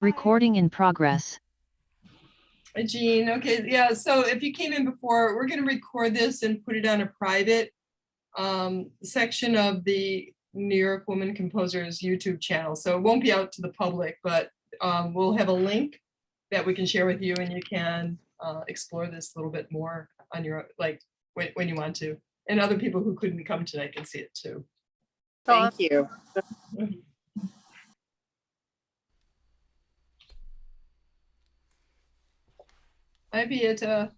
Recording in progress. Hi, Jean. Okay, yeah, so if you came in before, we're going to record this and put it on a private section of the New York Woman Composers YouTube channel. So it won't be out to the public, but we'll have a link that we can share with you, and you can explore this a little bit more on your, like, when you want to. And other people who couldn't come tonight can see it too. Thank you. Hi, Beata.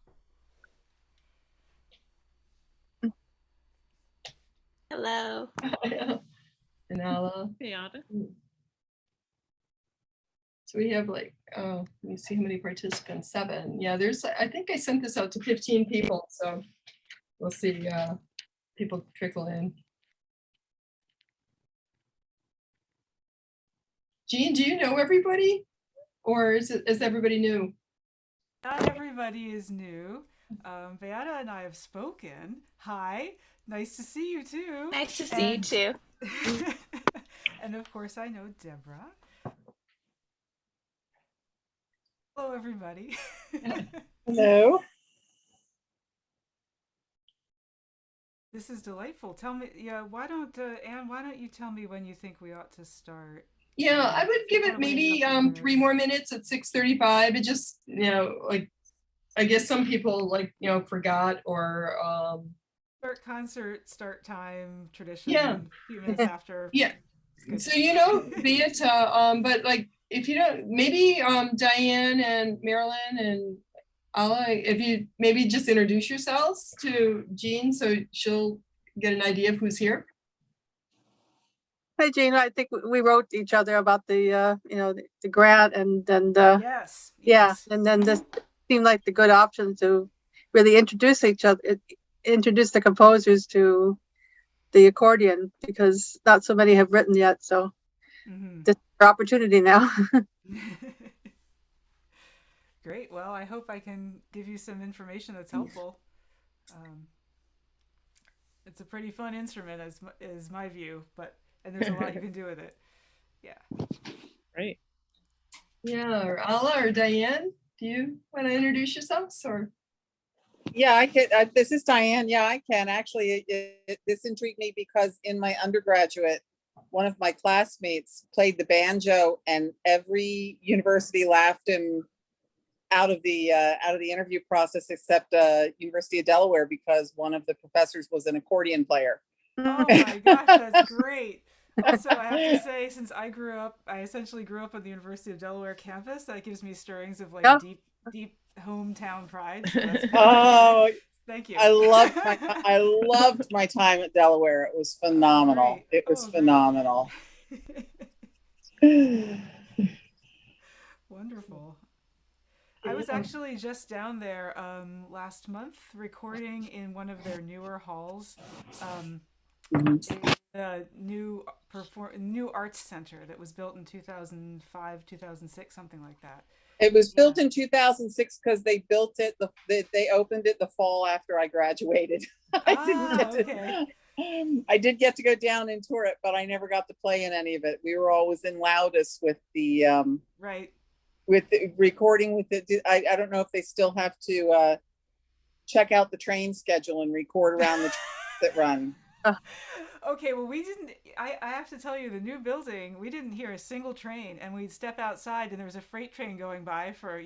Hello. And Ala. Beata. So we have like, let me see how many participants, 7. Yeah, there's, I think I sent this out to 15 people, so we'll see people trickle in. Jean, do you know everybody? Or is everybody new? Not everybody is new. Beata and I have spoken. Hi, nice to see you too. Nice to see you too. And of course, I know Deborah. Hello, everybody. Hello. This is delightful. Tell me, yeah, why don't, Anne, why don't you tell me when you think we ought to start? Yeah, I would give it maybe 3 more minutes at 6:35. It just, like, I guess some people like, forgot or Concert start time tradition. Yeah. A few minutes after. Yeah. So Beata, but like if you don't, maybe Diane and Marilyn and Ala, if you maybe just introduce yourselves to Jean so she'll get an idea of who's here. Hi, Jean. I think we wrote each other about the the grant and Yes. yeah, and then this seemed like the good option to really introduce each other, introduce the composers to the accordion, because not so many have written yet. So this is our opportunity now. Great. Well, I hope I can give you some information that's helpful. It's a pretty fun instrument, is my view, and there's a lot you can do with it. Yeah. Great. Yeah, or Ala or Diane, do you want to introduce yourselves or? Yeah, I can. This is Diane. Yeah, I can actually. This intrigued me because in my undergraduate, one of my classmates played the banjo, and every university laughed him out of the interview process except University of Delaware, because one of the professors was an accordion player. Oh my gosh, that's great. Also, I have to say, since I essentially grew up on the University of Delaware campus, that gives me stirrings of like deep hometown pride. So that's Oh, thank you. I loved my time at Delaware. It was phenomenal. It was phenomenal. Wonderful. I was actually just down there last month recording in one of their newer halls. The new arts center that was built in 2005, 2006, something like that. It was built in 2006 because they built it. They opened it the fall after I graduated. I did get to go down and tour it, but I never got to play in any of it. We were always in Loudus with the with the recording with it. I don't know if they still have to check out the train schedule and record around the that run. Okay, well, we didn't. I have to tell you, the new building, we didn't hear a single train, and we'd step outside, and there was a freight train going by for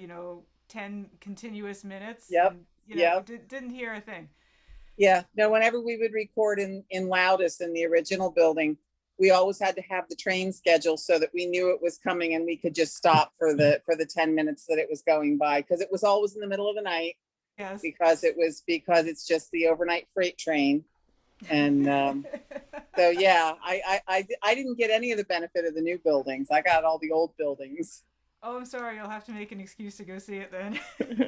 10 continuous minutes. Yep. And, didn't hear a thing. Yeah. No. Whenever we would record in Loudus in the original building, we always had to have the train schedule so that we knew it was coming, and we could just stop for the 10 minutes that it was going by, because it was always in the middle of the night. Yes. Because it's just the overnight freight train. And so yeah, I didn't get any of the benefit of the new buildings. I got all the old buildings. Oh, I'm sorry. You'll have to make an excuse to go see it then.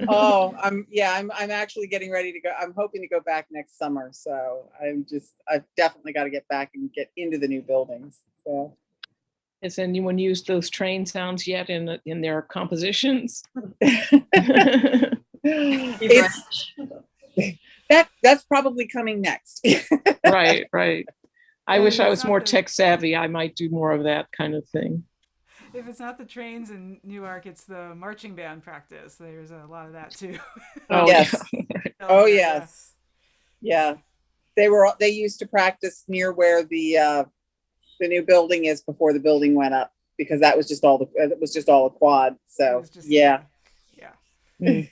Oh, I'm actually getting ready to go. I'm hoping to go back next summer. So I've definitely got to get back and get into the new buildings. So. Has anyone used those train sounds yet in their compositions? That's probably coming next. Right. I wish I was more tech savvy. I might do more of that kind of thing. if it's not the trains in Newark, it's the marching band practice. There's a lot of that too. Oh, Yes. Oh, Yeah. yes. Yeah. They used to practice near where the new building is before the building went up, because it was just all a quad. It So was just, yeah. Yeah. Mm.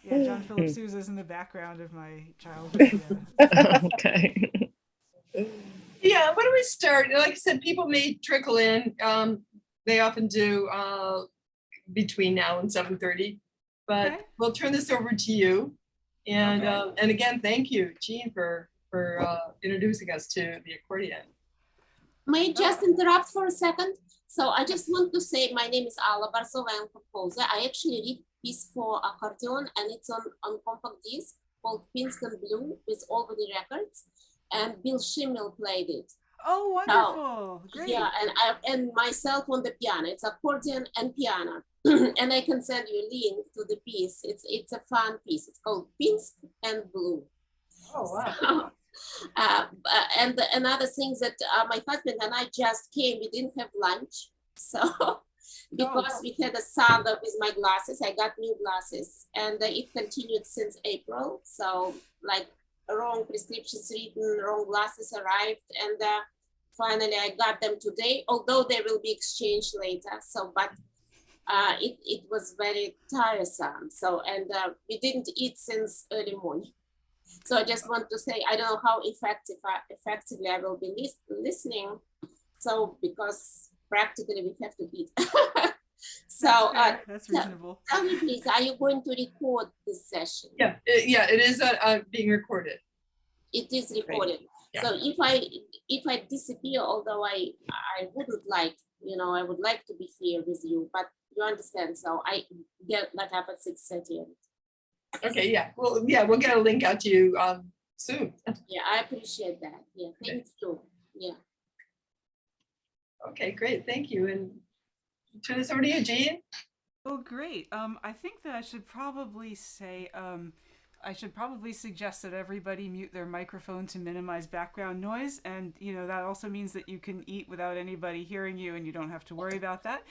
Yeah, John Philip Sousa's in the background of my childhood. Yeah. Okay. Yeah, why don't we start? Like I said, people may trickle in. They often do between now and 7:30. But Okay. we'll turn this over to you. And Okay. and again, thank you, Jeanne, for introducing us to the accordion. May I just interrupt for a second? So I just want to say my name is Alla Barsova. I'm a composer. I actually read piece for accordion, and it's on compact disc called Pinsk and Blue with all the records. And Bill Schimmel played it. Oh, wonderful. Great. Yeah, and myself on the piano. It's accordion and piano. And I can send you a link to the piece. It's a fun piece. It's called Pinsk and Blue. Oh, wow. And another thing that my husband and I just came, we didn't have lunch. So because we had a saga with my glasses, I got new glasses, and it continued since April. So like wrong prescriptions written, wrong glasses arrived, and finally I got them today, although they will be exchanged later. So, but it was very tiresome. So, and we didn't eat since early morning. So I just want to say, I don't know how effectively I will be listening. So, because practically we have to eat. So that's reasonable. tell me please, are you going to record this session? Yeah, it is being recorded. It is recorded. Yeah. So if I disappear, although I wouldn't like, I would like to be here with you, but you understand. So I get that up at 6:30. Okay, yeah. Well, yeah, we'll get a link out to you soon. Yeah, I appreciate that. Yeah, thank you. Yeah. Okay, great. Thank you. And turn this over to you, Jeanne. Oh, great. I think that I should probably say, I should probably suggest that everybody mute their microphone to minimize background noise. And, that also means that you can eat without anybody hearing you, and you don't have to worry about that.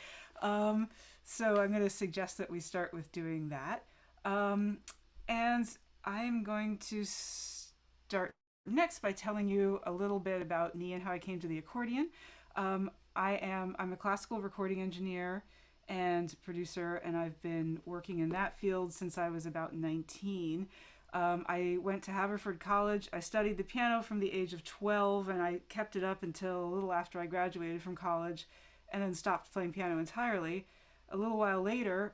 So I'm going to suggest that we start with doing that. And I'm going to start next by telling you a little bit about me and how I came to the accordion. I'm a classical recording engineer and producer, and I've been working in that field since I was about 19. I went to Haverford College. I studied the piano from the age of 12, and I kept it up until a little after I graduated from college, and then stopped playing piano entirely. A little while later,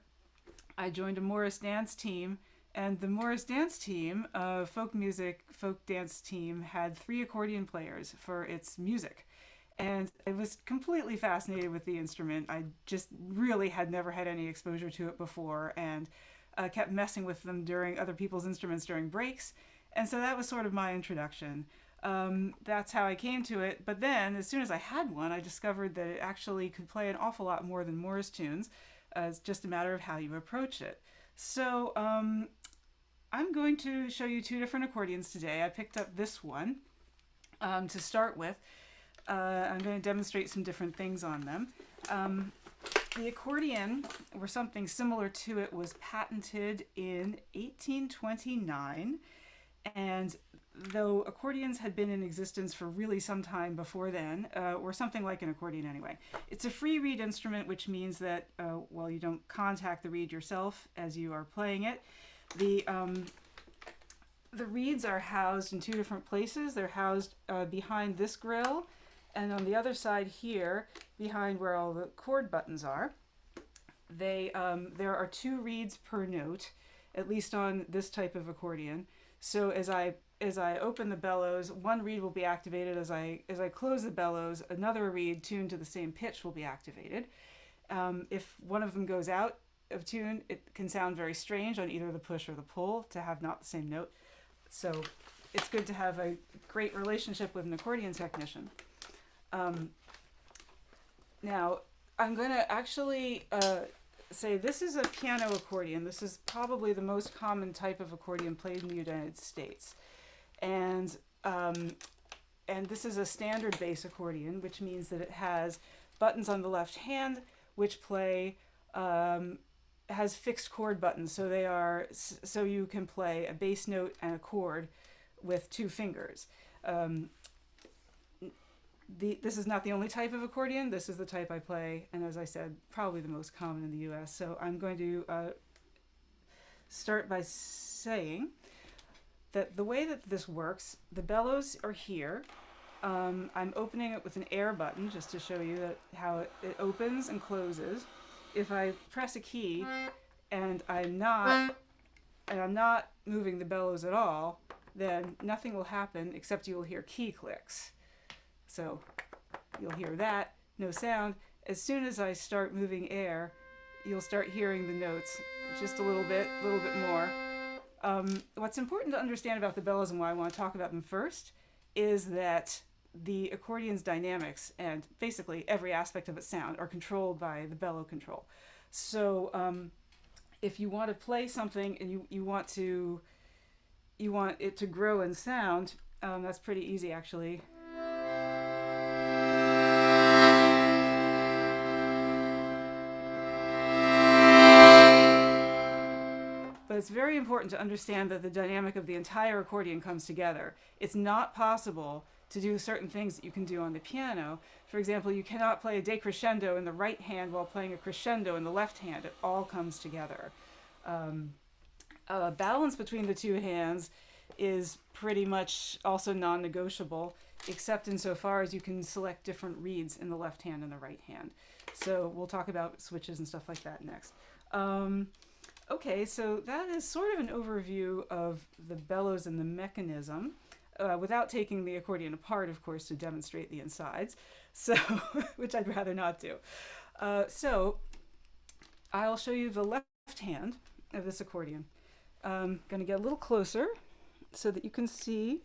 I joined a Morris dance team, and the Morris dance team, folk dance team, had 3 accordion players for its music. And I was completely fascinated with the instrument. I just really had never had any exposure to it before, and kept messing with them during other people's instruments during breaks. And so that was sort of my introduction. That's how I came to it. But then, as soon as I had one, I discovered that it actually could play an awful lot more than Morris tunes. It's just a matter of how you approach it. So I'm going to show you 2 different accordions today. I picked up this one to start with. I'm going to demonstrate some different things on them. The accordion, or something similar to it, was patented in 1829. And though accordions had been in existence for really some time before then, or something like an accordion anyway, it's a free reed instrument, which means that, you don't contact the reed yourself as you are playing it. The reeds are housed in 2 different places. They're housed behind this grill, and on the other side here, behind where all the chord buttons are. There are 2 reeds per note, at least on this type of accordion. So as I open the bellows, one reed will be activated. As I close the bellows, another reed tuned to the same pitch will be activated. If one of them goes out of tune, it can sound very strange on either the push or the pull to have not the same note. So it's good to have a great relationship with an accordion technician. Now, I'm going to actually say this is a piano accordion. This is probably the most common type of accordion played in the United States. And this is a standard bass accordion, which means that it has buttons on the left hand which play has fixed chord buttons. So they are so you can play a bass note and a chord with 2 fingers. This is not the only type of accordion. This is the type I play, and as I said, probably the most common in the U.S. So I'm going to start by saying that the way that this works, the bellows are here. I'm opening it with an air button just to show you that how it opens and closes. If I press a key and I'm not moving the bellows at all, then nothing will happen except you will hear key clicks. So you'll hear that, no sound. As soon as I start moving air, you'll start hearing the notes just a little bit more. What's important to understand about the bellows and why I want to talk about them first is that the accordion's dynamics and basically every aspect of its sound are controlled by the bellow control. So if you want to play something and you want it to grow in sound, that's pretty easy actually. But it's very important to understand that the dynamic of the entire accordion comes together. It's not possible to do certain things that you can do on the piano. For example, you cannot play a decrescendo in the right hand while playing a crescendo in the left hand. It all comes together. Balance between the 2 hands is pretty much also non-negotiable, except insofar as you can select different reeds in the left hand and the right hand. So we'll talk about switches and stuff like that next. Okay, so that is sort of an overview of the bellows and the mechanism, without taking the accordion apart, of course, to demonstrate the insides, so which I'd rather not do. So I'll show you the left hand of this accordion. I'm going to get a little closer so that you can see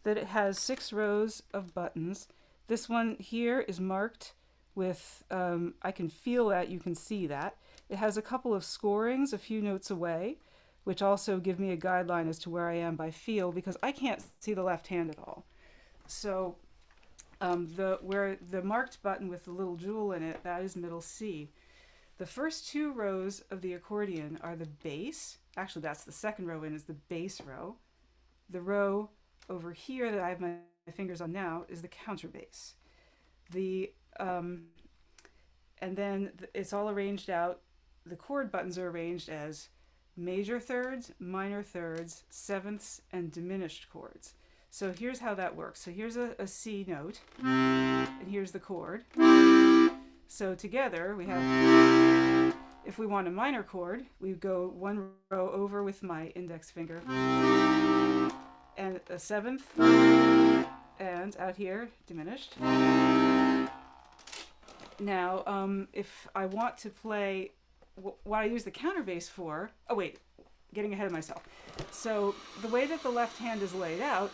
that it has 6 rows of buttons. This one here is marked with, I can feel that, you can see that. It has a couple of scorings a few notes away, which also give me a guideline as to where I am by feel, because I can't see the left hand at all. So where the marked button with the little jewel in it, that is middle C. The first 2 rows of the accordion are the bass. Actually, that's the second row in, is the bass row. The row over here that I have my fingers on now is the counterbass. And then it's all arranged out. The chord buttons are arranged as major thirds, minor thirds, sevenths, and diminished chords. So here's how that works. So here's a C note, and here's the chord. So together we have, if we want a minor chord, we go 1 row over with my index finger, and a 7th, and out here, diminished. Now, if I want to play, what I use the counterbass for, oh wait, getting ahead of myself. So the way that the left hand is laid out,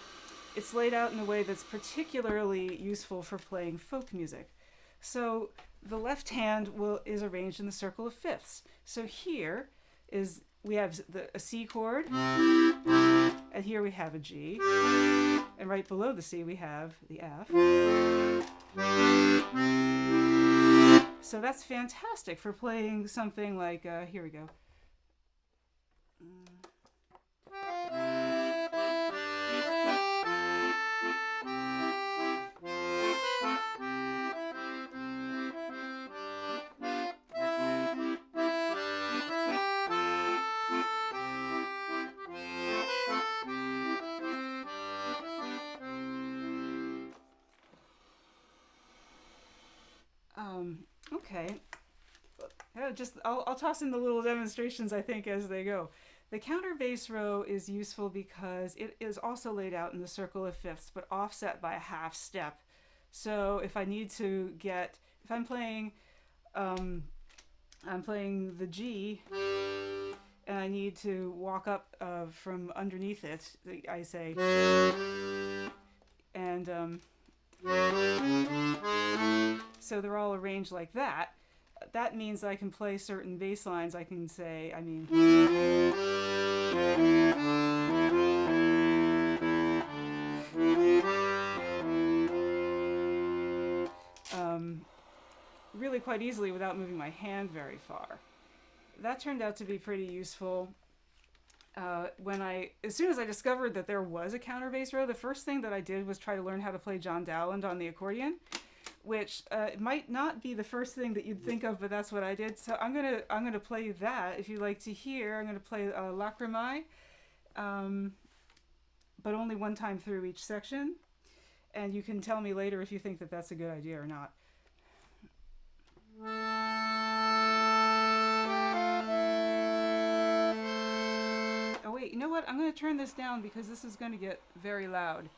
it's laid out in a way that's particularly useful for playing folk music. So the left hand is arranged in the circle of fifths. So here we have a C chord, and here we have a G, and right below the C we have the F. So that's fantastic for playing something like, here we go. Okay. I'll toss in the little demonstrations, I think, as they go. The counterbass row is useful because it is also laid out in the circle of fifths, but offset by a half step. So if I need to if I'm playing the G, and I need to walk up from underneath it, I say, and so they're all arranged like that. That means I can play certain bass lines. I can say, really quite easily without moving my hand very far. That turned out to be pretty useful. As soon as I discovered that there was a counterbass row, the first thing that I did was try to learn how to play John Dowland on the accordion, which might not be the first thing that you'd think of, but that's what I did. So I'm gonna play that. If you'd like to hear, I'm gonna play Lacrimae, but only one time through each section, and you can tell me later if you think that that's a good idea or not. Oh wait, you know what? I'm going to turn this down because this is going to get very loud.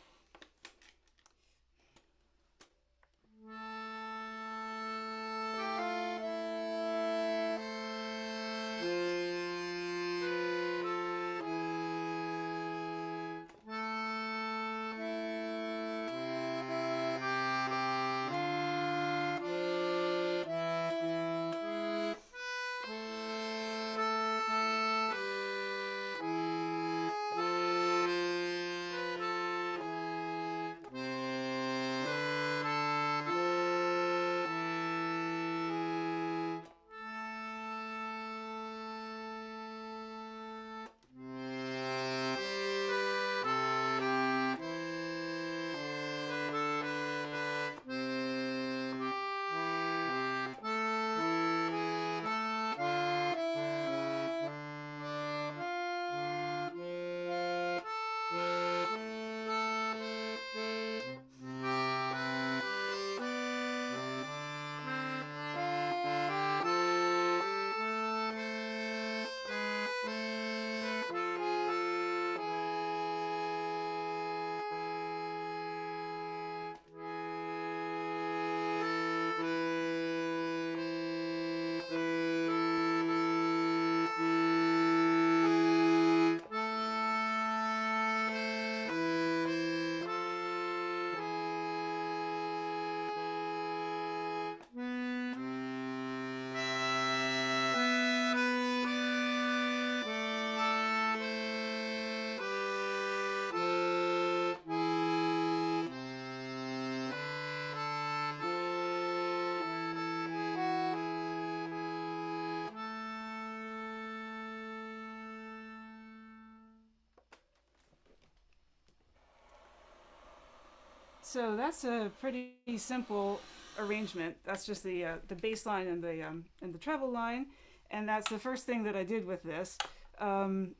So that's a pretty simple arrangement. That's just the bass line and the treble line, and that's the first thing that I did with this. And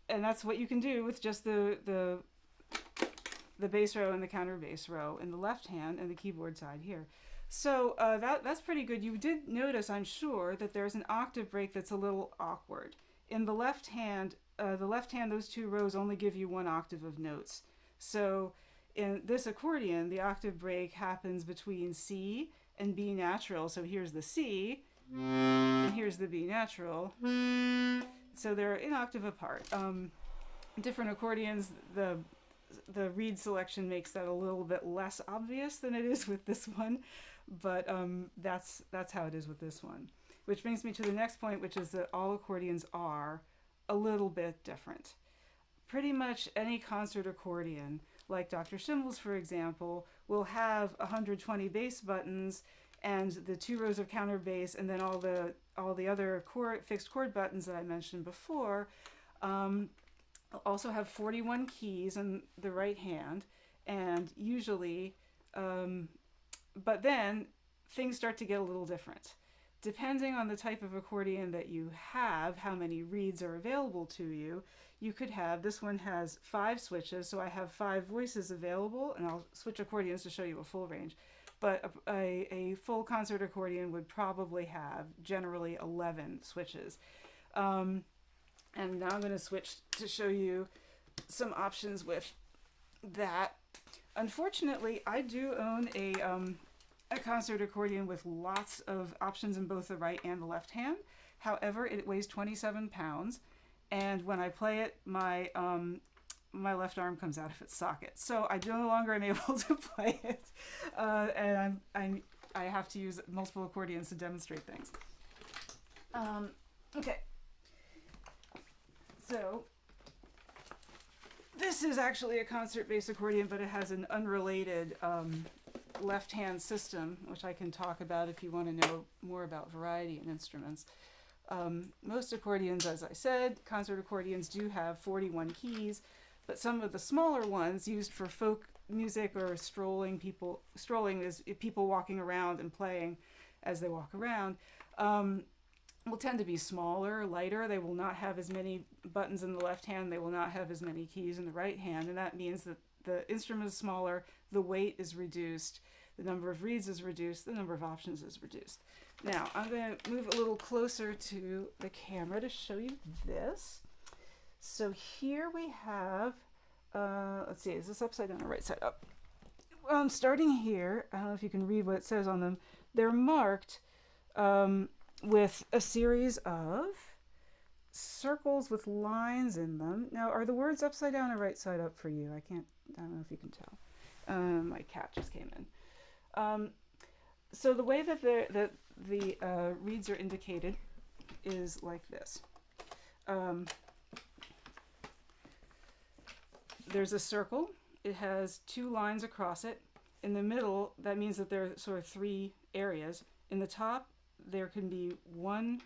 that's what you can do with just the bass row and the counterbass row in the left hand and the keyboard side here. So that's pretty good. You did notice, I'm sure, that there's an octave break that's a little awkward. In the left hand, those two rows only give you one octave of notes. So in this accordion, the octave break happens between C and B natural. So here's the C, and here's the B natural. So they're an octave apart. Different accordions, the reed selection makes that a little bit less obvious than it is with this one, but that's how it is with this one. Which brings me to the next point, which is that all accordions are a little bit different. Pretty much any concert accordion, like Dr. Schimmel's, for example, will have 120 bass buttons and the 2 rows of counterbass, and then all the other fixed chord buttons that I mentioned before. Also have 41 keys in the right hand, and usually, but then things start to get a little different. Depending on the type of accordion that you have, how many reeds are available to you, you could have, this one has 5 switches, so I have 5 voices available, and I'll switch accordions to show you a full range. But a full concert accordion would probably have generally 11 switches. And now I'm going to switch to show you some options with that. Unfortunately, I do own a concert accordion with lots of options in both the right and the left hand. However, it weighs 27 pounds, and when I play it, my left arm comes out of its socket. So I no longer am able to play it, and I have to use multiple accordions to demonstrate things. Okay. So this is actually a concert bass accordion, but it has an unrelated left-hand system, which I can talk about if you want to know more about variety in instruments. Most accordions, as I said, concert accordions do have 41 keys, but some of the smaller ones used for folk music or strolling is people walking around and playing as they walk around, will tend to be smaller, lighter. They will not have as many buttons in the left hand. They will not have as many keys in the right hand. And that means that the instrument is smaller, the weight is reduced, the number of reeds is reduced, the number of options is reduced. Now, I'm going to move a little closer to the camera to show you this. So here we have, let's see, is this upside down or right side up? Starting here, I don't know if you can read what it says on them. They're marked with a series of circles with lines in them. Now, are the words upside down or right side up for you? I don't know if you can tell. My cat just came in. So the way that the reeds are indicated is like this. There's a circle. It has 2 lines across it. In the middle, that means that there are sort of 3 areas. In the top, there can be 1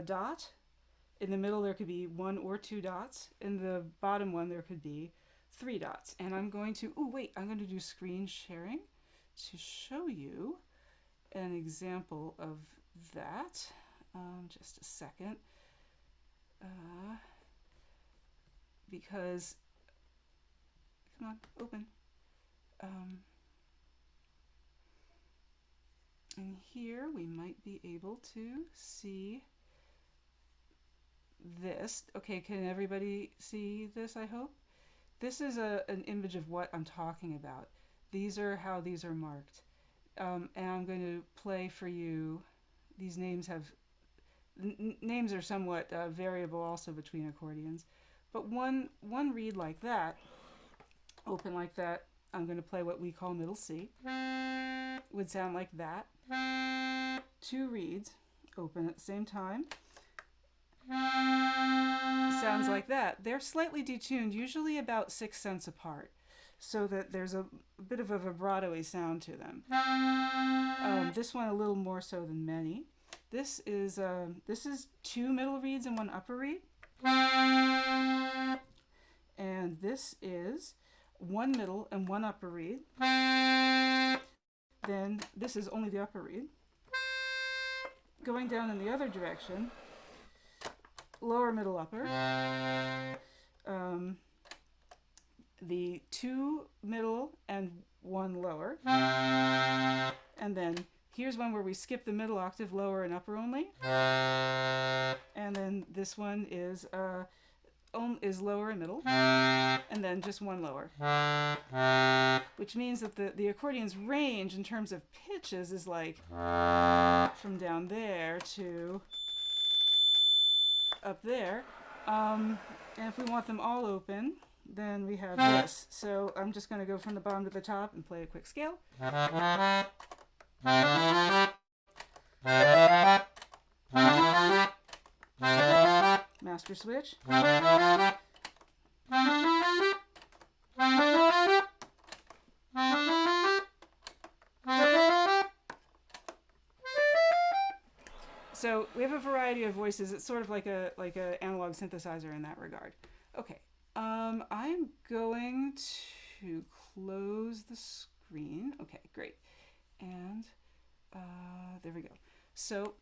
dot. In the middle, there could be 1 or 2 dots. In the bottom one, there could be 3 dots. And I'm going to, I'm going to do screen sharing to show you an example of that. Just a second. Because, come on, open. And here we might be able to see this. Okay, can everybody see this, I hope? This is an image of what I'm talking about. These are how these are marked. And I'm going to play for you. These names have, names are somewhat variable also between accordions. But one reed like that, open like that, I'm going to play what we call middle C. Would sound like that. 2 reeds, open at the same time. Sounds like that. They're slightly detuned, usually about 6 cents apart, so that there's a bit of a vibrato-y sound to them. This one a little more so than many. This is 2 middle reeds and 1 upper reed. And this is 1 middle and 1 upper reed. Then this is only the upper reed. Going down in the other direction, lower, middle, upper. The 2 middle and 1 lower. And then here's one where we skip the middle octave, lower and upper only. And then this one is lower and middle, and then just 1 lower. Which means that the accordion's range in terms of pitches is like from down there to up there. And if we want them all open, then we have this. So I'm just going to go from the bottom to the top and play a quick scale. Master switch. So we have a variety of voices. It's sort of like a analog synthesizer in that regard. Okay, I'm going to close the screen. Okay, great. And there we go. So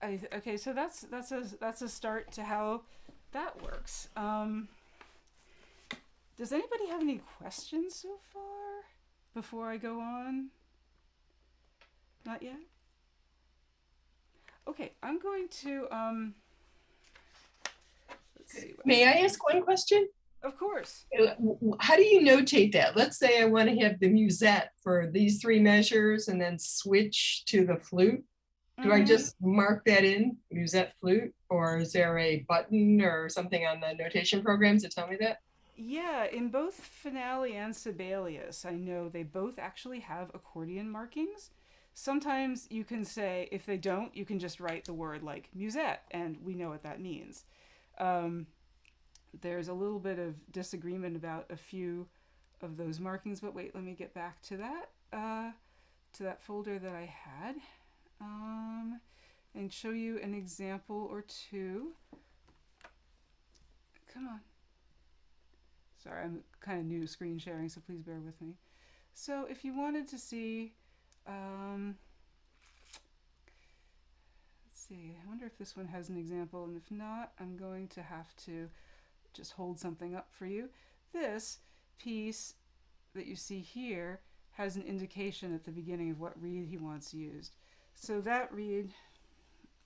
okay, so that's a start to how that works. Does anybody have any questions so far before I go on? Not yet? Okay, I'm going to let's see. May I ask one question? Of course. How do you notate that? Let's say I want to have the musette for these 3 measures and then switch to the flute. Do I just mark that in, musette flute, or is there a button or something on the notation programs to tell me that? Yeah, in both Finale and Sibelius, I know they both actually have accordion markings. Sometimes you can say, if they don't, you can just write the word like musette, and we know what that means. There's a little bit of disagreement about a few those markings. But wait, let me get back to that folder that I had, and show you an example or two. Come on. Sorry, I'm kind of new to screen sharing, so please bear with me. So if you wanted to see, let's see, I wonder if this one has an example, and if not, I'm going to have to just hold something up for you. This piece that you see here has an indication at the beginning of what reed he wants used. So that reed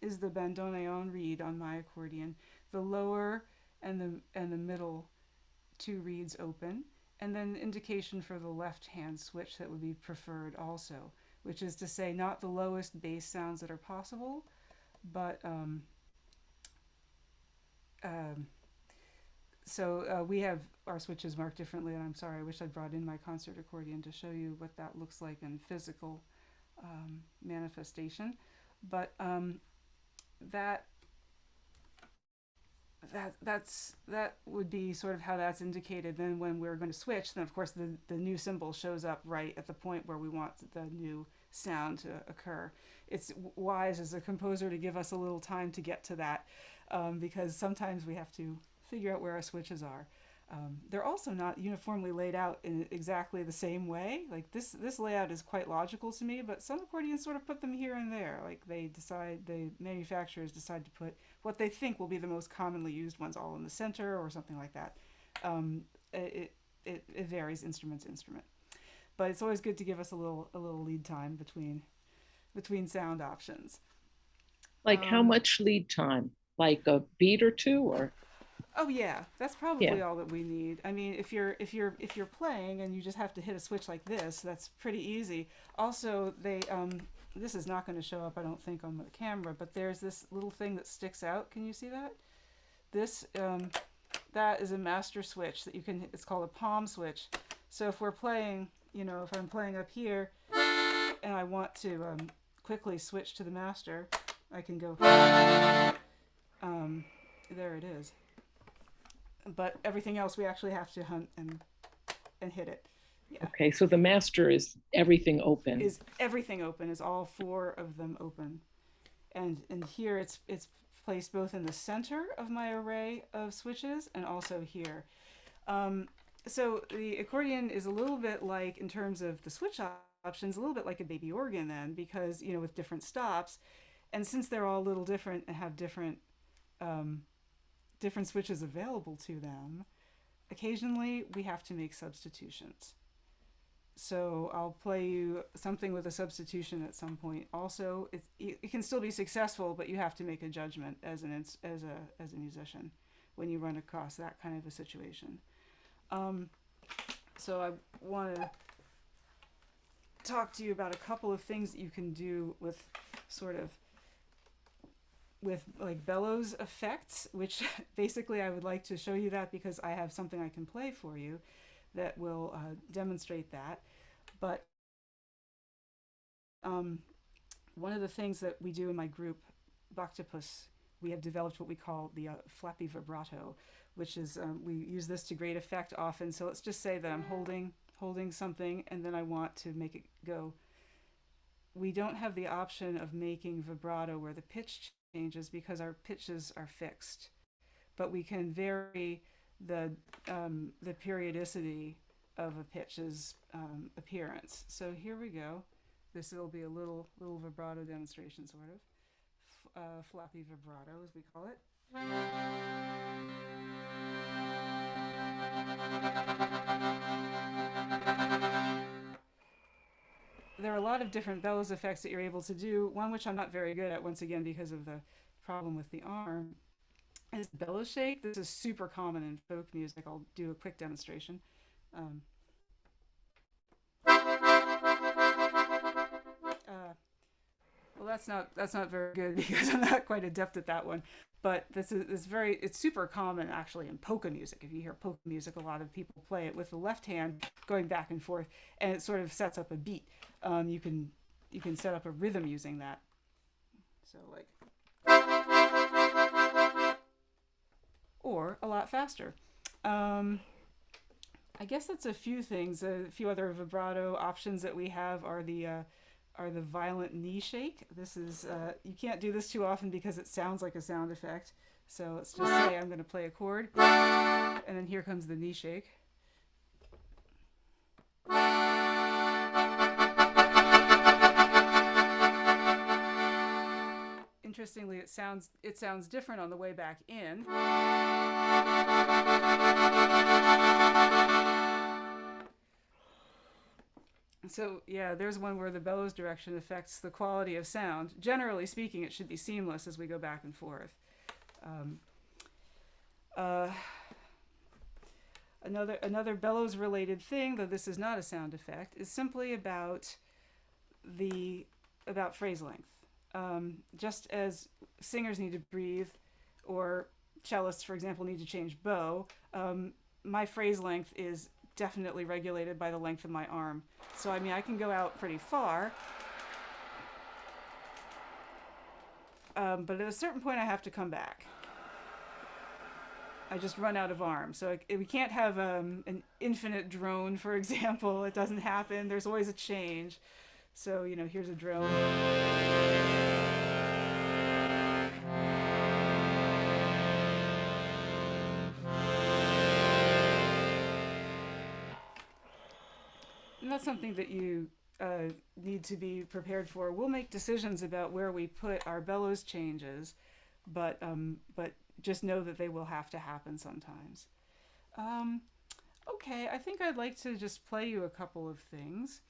is the bandoneon reed on my accordion. The lower and the middle two reeds open, and then the indication for the left hand switch that would be preferred also, which is to say not the lowest bass sounds that are possible, but we have our switches marked differently, and I'm sorry, I wish I'd brought in my concert accordion to show you what that looks like in physical manifestation. But that would be sort of how that's indicated. Then when we're going to switch, then of course the new symbol shows up right at the point where we want the new sound to occur. It's wise as a composer to give us a little time to get to that, because sometimes we have to figure out where our switches are. They're also not uniformly laid out in exactly the same way. Like this layout is quite logical to me, but some accordions sort of put them here and there. Like the manufacturers decide to put what they think will be the most commonly used ones all in the center or something like that. It varies instrument to instrument, but it's always good to give us a little lead time between sound options. Like how much lead time? Like a beat or two, or? Oh yeah, that's probably all that we need. I mean, if you're playing and you just have to hit a switch like this, that's pretty easy. Also, they this is not going to show up, I don't think, on the camera, but there's this little thing that sticks out. Can you see that? This that is a master switch that you can. It's called a palm switch. So if we're playing, if I'm playing up here and I want to quickly switch to the master, I can go. There it is. But everything else we actually have to hunt and hit it. Yeah. Okay, so the master is everything open. Is everything open? Is all four of them open? And here it's placed both in the center of my array of switches and also here. So the accordion is a little bit like, in terms of the switch options, a little bit like a baby organ then, because with different stops, and since they're all a little different and have different switches available to them, occasionally we have to make substitutions. So I'll play you something with a substitution at some point. Also, it can still be successful, but you have to make a judgment as a musician when you run across that kind of a situation. So I want to talk to you about a couple of things that you can do with like bellows effects, which basically I would like to show you that because I have something I can play for you that will demonstrate that. But one of the things that we do in my group, Bactopus, we have developed what we call the flappy vibrato, which is, we use this to great effect often. So let's just say that I'm holding something and then I want to make it go. We don't have the option of making vibrato where the pitch changes because our pitches are fixed, but we can vary the periodicity of a pitch's appearance. So here we go. This will be a little vibrato demonstration, sort of flappy vibrato, as we call it. There are a lot of different bellows effects that you're able to do. One which I'm not very good at, once again, because of the problem with the arm, is bellow shake. This is super common in folk music. I'll do a quick demonstration. Well, that's not very good because I'm not quite adept at that one. But it's super common actually in polka music. If you hear polka music, a lot of people play it with the left hand going back and forth, and it sort of sets up a beat. You can set up a rhythm using that. So like, or a lot faster. I guess that's a few things. A few other vibrato options that we have are the violent knee shake. This is you can't do this too often because it sounds like a sound effect. So let's just say I'm going to play a chord, and then here comes the knee shake. Interestingly, it sounds different on the way back in. So yeah, there's one where the bellows direction affects the quality of sound. Generally speaking, it should be seamless as we go back and forth. Another bellows related thing, though this is not a sound effect, is simply about phrase length. Just as singers need to breathe, or cellists, for example, need to change bow, my phrase length is definitely regulated by the length of my arm. So I mean, I can go out pretty far, but at a certain point I have to come back. I just run out of arm. So we can't have an infinite drone, for example. It doesn't happen. There's always a change. So, here's a drone. And that's something that you need to be prepared for. We'll make decisions about where we put our bellows changes, but just know that they will have to happen sometimes. Okay, I think I'd like to just play you a couple of things.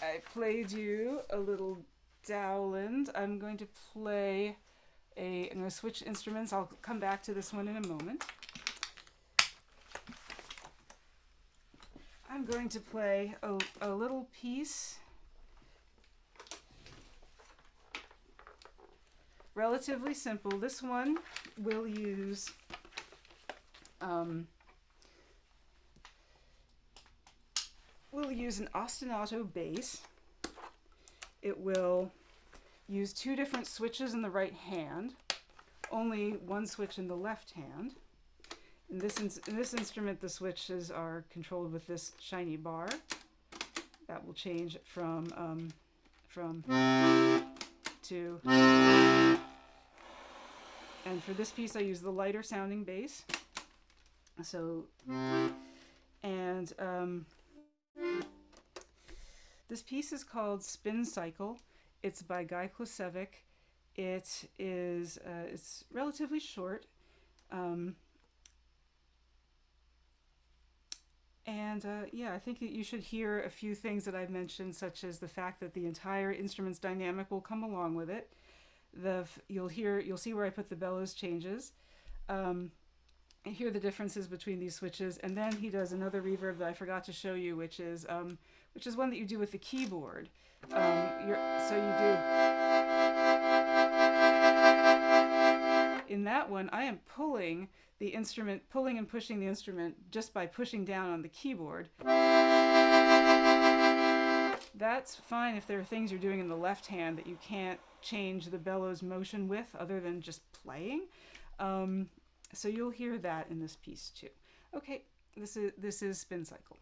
I played you a little Dowland. I'm going to switch instruments. I'll come back to this one in a moment. I'm going to play a little piece, relatively simple. This one will use an ostinato bass. It will use two different switches in the right hand, only one switch in the left hand. In this instrument, the switches are controlled with this shiny bar. That will change from to. And for this piece, I use the lighter sounding bass. So, and this piece is called Spin Cycle. It's by Guy Klosevic. It is it's relatively short. I think that you should hear a few things that I've mentioned, such as the fact that the entire instrument's dynamic will come along with it. You'll see where I put the bellows changes. And hear the differences between these switches. And then he does another reverb that I forgot to show you, which is one that you do with the keyboard. In that one, I am pulling and pushing the instrument just by pushing down on the keyboard. That's fine if there are things you're doing in the left hand that you can't change the bellows motion with other than just playing. So you'll hear that in this piece too. Okay, this is Spin Cycle.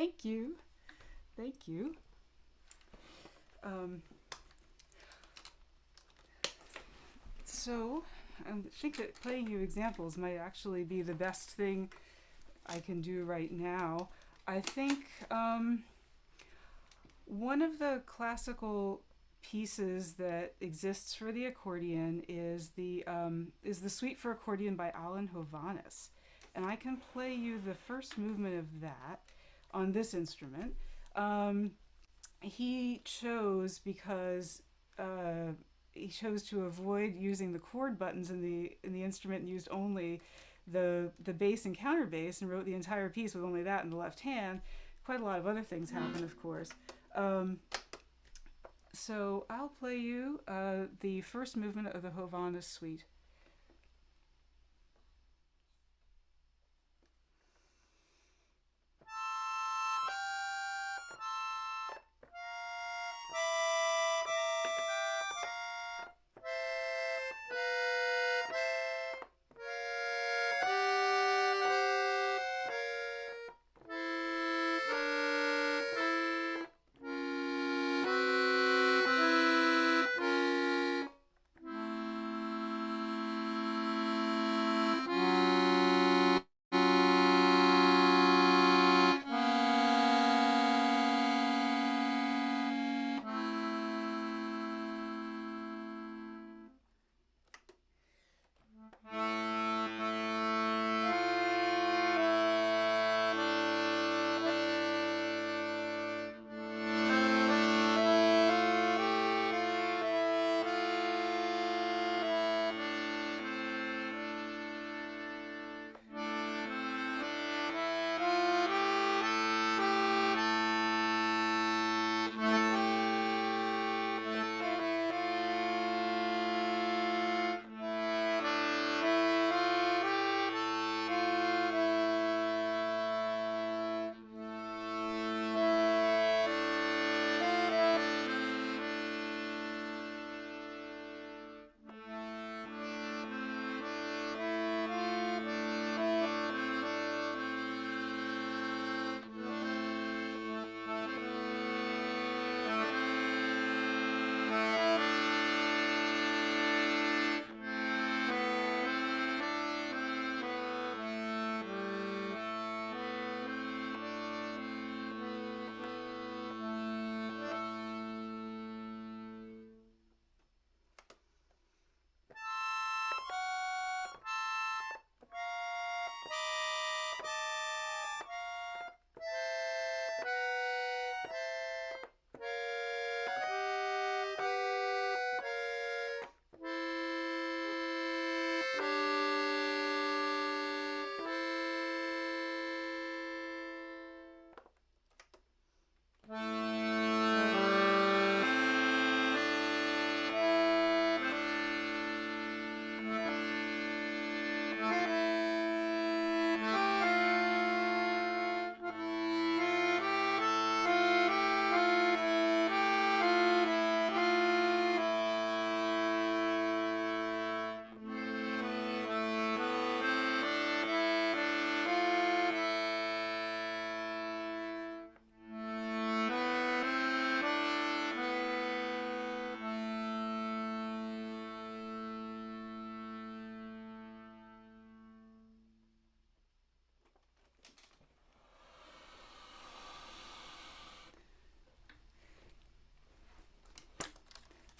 Thank you. Thank you. So I think that playing you examples might actually be the best thing I can do right now. I think one of the classical pieces that exists for the accordion is the Suite for Accordion by Alan Hovhannes, and I can play you the first movement of that on this instrument. He chose because he chose to avoid using the chord buttons in the instrument and used only the bass and counterbass, and wrote the entire piece with only that in the left hand. Quite a lot of other things happen, of course. So I'll play you the first movement of the Hovhannes Suite.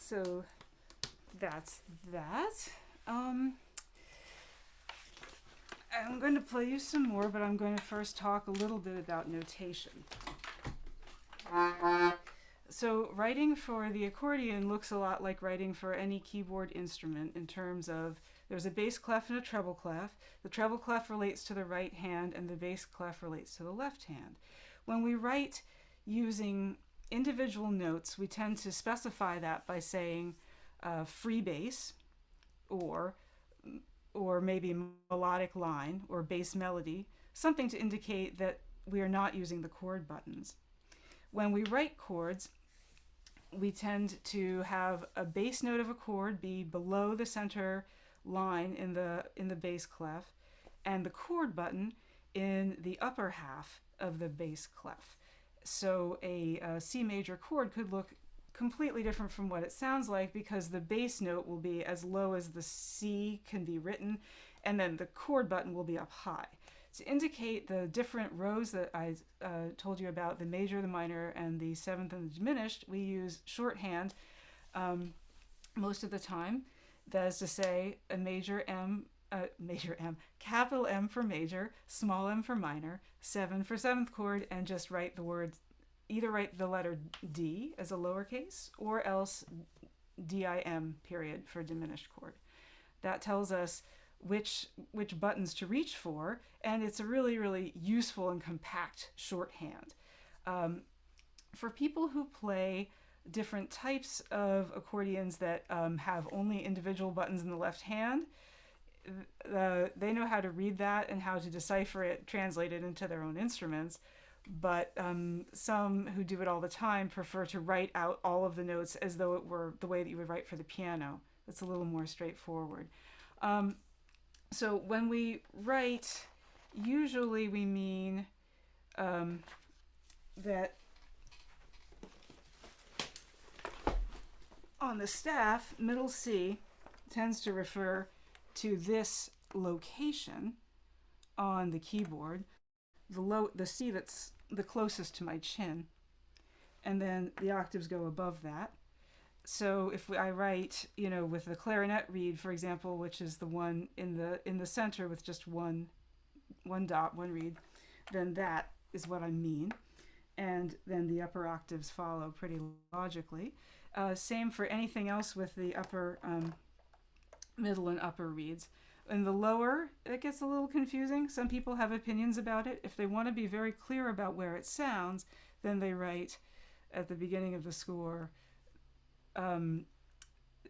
So that's that. I'm going to play you some more, but I'm going to first talk a little bit about notation. So writing for the accordion looks a lot like writing for any keyboard instrument in terms of there's a bass clef and a treble clef. The treble clef relates to the right hand and the bass clef relates to the left hand. When we write using individual notes, we tend to specify that by saying free bass or maybe melodic line or bass melody, something to indicate that we are not using the chord buttons. When we write chords, we tend to have a bass note of a chord be below the center line in the bass clef, and the chord button in the upper half of the bass clef. So a C major chord could look completely different from what it sounds like, because the bass note will be as low as the C can be written, and then the chord button will be up high. To indicate the different rows that I told you about, the major, the minor, and the seventh and the diminished, we use shorthand most of the time. That is to say, a major M, capital M for major, small m for minor, 7 for seventh chord, and just write the word, either write the letter D as a lowercase, or else DIM period for diminished chord. That tells us which buttons to reach for, and it's a really, really useful and compact shorthand. For people who play different types of accordions that have only individual buttons in the left hand, they know how to read that and how to decipher it, translate it into their own instruments. But some who do it all the time prefer to write out all of the notes as though it were the way that you would write for the piano. That's a little more straightforward. So when we write, usually we mean that on the staff, middle C tends to refer to this location on the keyboard, the C that's the closest to my chin, and then the octaves go above that. So if I write, with the clarinet reed, for example, which is the one in the center with just one dot, one reed, then that is what I mean. And then the upper octaves follow pretty logically. Same for anything else with the upper, middle and upper reeds. In the lower, it gets a little confusing. Some people have opinions about it. If they want to be very clear about where it sounds, then they write at the beginning of the score,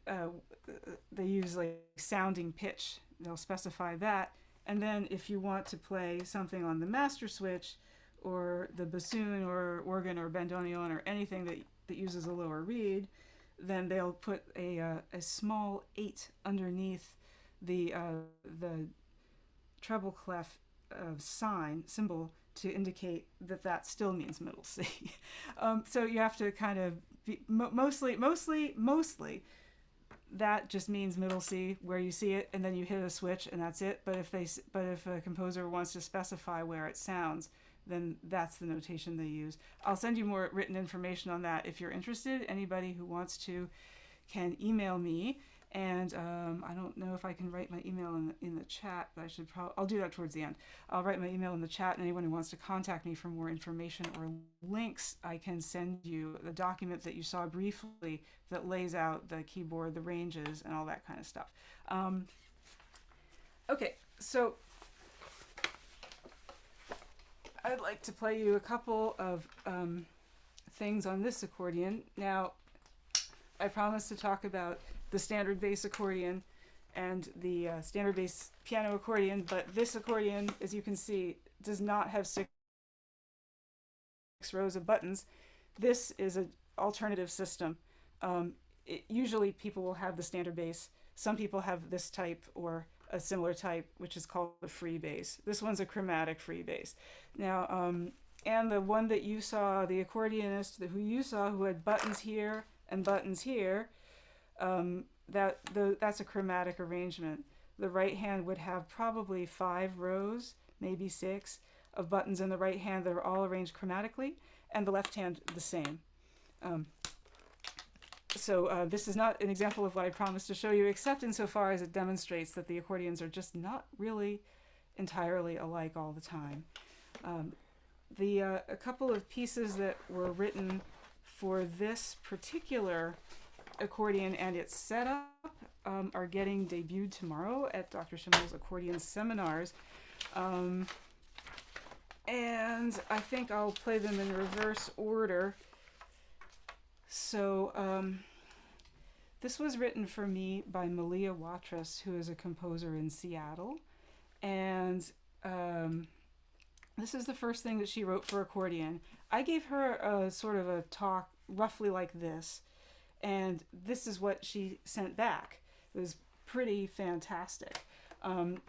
they use like sounding pitch. They'll specify that. And then if you want to play something on the master switch or the bassoon or organ or bandoneon or anything that uses a lower reed, then they'll put a small 8 underneath the treble clef symbol to indicate that still means middle C. So you have to kind of mostly that just means middle C where you see it, and then you hit a switch and that's it. But if a composer wants to specify where it sounds, then that's the notation they use. I'll send you more written information on that if you're interested. Anybody who wants to can email me, and I don't know if I can write my email in the chat, but I'll do that towards the end. I'll write my email in the chat, and anyone who wants to contact me for more information or links, I can send you the document that you saw briefly that lays out the keyboard, the ranges, and all that kind of stuff. Okay, so I'd like to play you a couple of things on this accordion. Now, I promised to talk about the standard bass accordion and the standard bass piano accordion, but this accordion, as you can see, does not have 6 rows of buttons. This is an alternative system. Usually people will have the standard bass. Some people have this type or a similar type, which is called a free bass. This one's a chromatic free bass. Now, and the one that you saw, the accordionist who you saw, who had buttons here and buttons here, that's a chromatic arrangement. The right hand would have probably 5 rows, maybe 6, of buttons in the right hand that are all arranged chromatically, and the left hand the same. So this is not an example of what I promised to show you, except insofar as it demonstrates that the accordions are just not really entirely alike all the time. A couple of pieces that were written for this particular accordion and its setup are getting debuted tomorrow at Dr. Schimmel's Accordion Seminars. And I think I'll play them in reverse order. So this was written for me by Malia Watrous, who is a composer in Seattle. And this is the first thing that she wrote for accordion. I gave her a sort of a talk roughly like this, and this is what she sent back. It was pretty fantastic.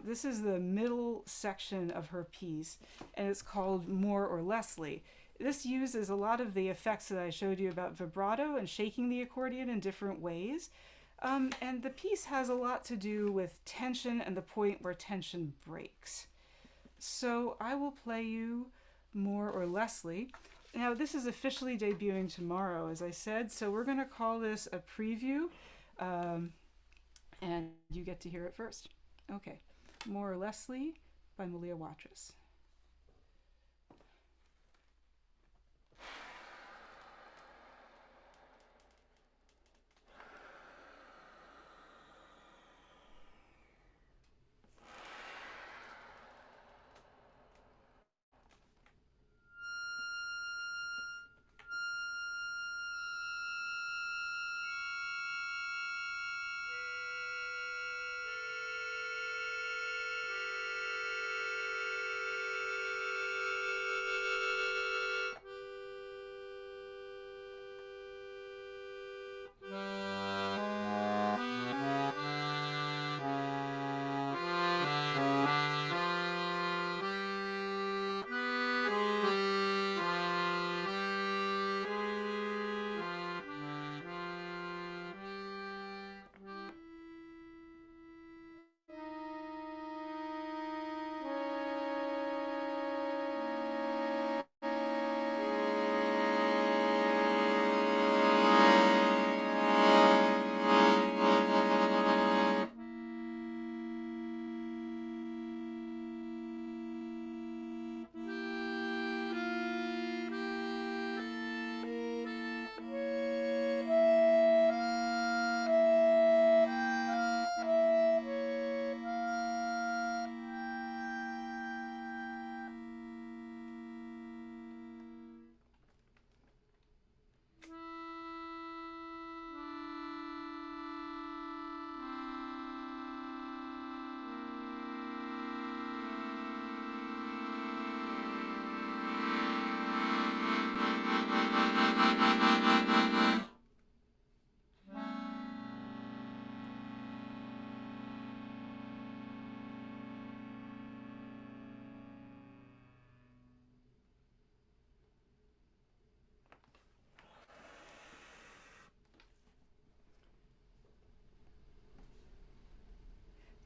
This is the middle section of her piece, and it's called More or Lessly. This uses a lot of the effects that I showed you about vibrato and shaking the accordion in different ways. And the piece has a lot to do with tension and the point where tension breaks. So I will play you More or Lessly. Now, this is officially debuting tomorrow, as I said, so we're going to call this a preview, and you get to hear it first. Okay, More or Lessly by Malia Watrous.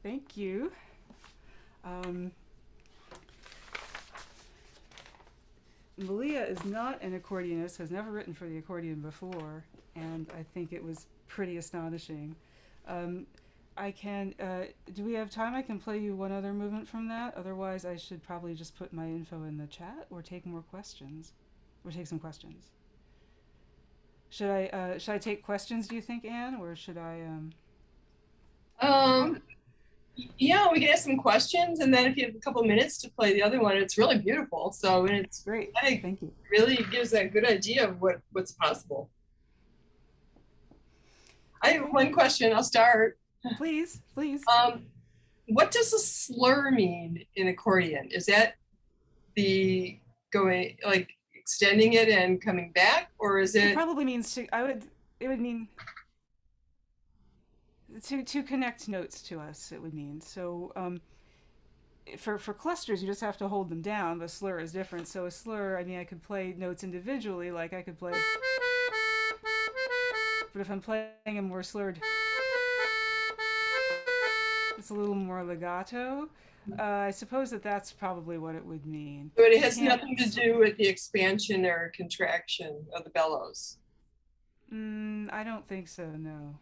Thank you. Malia is not an accordionist, has never written for the accordion before, and I think it was pretty astonishing. I can, do we have time? I can play you one other movement from that. Otherwise, I should probably just put my info in the chat or take more questions, or take some questions. Should I take questions, do you think, Anne, or should I, Yeah, we can ask some questions, and then if you have a couple minutes to play the other one, it's really beautiful. So, and it's great. Thank you. Really gives a good idea of what's possible. I have one question. I'll start. Please, please. What does a slur mean in accordion? Is that the going, like extending it and coming back, or is it? It probably means to. It would mean to connect notes to us. It would mean so. For clusters, you just have to hold them down. But slur is different. So a slur, I mean, I could play notes individually, like I could play. But if I'm playing a more slurred, it's a little more legato. I suppose that's probably what it would mean. But it has nothing to do with the expansion or contraction of the bellows. I don't think so, no.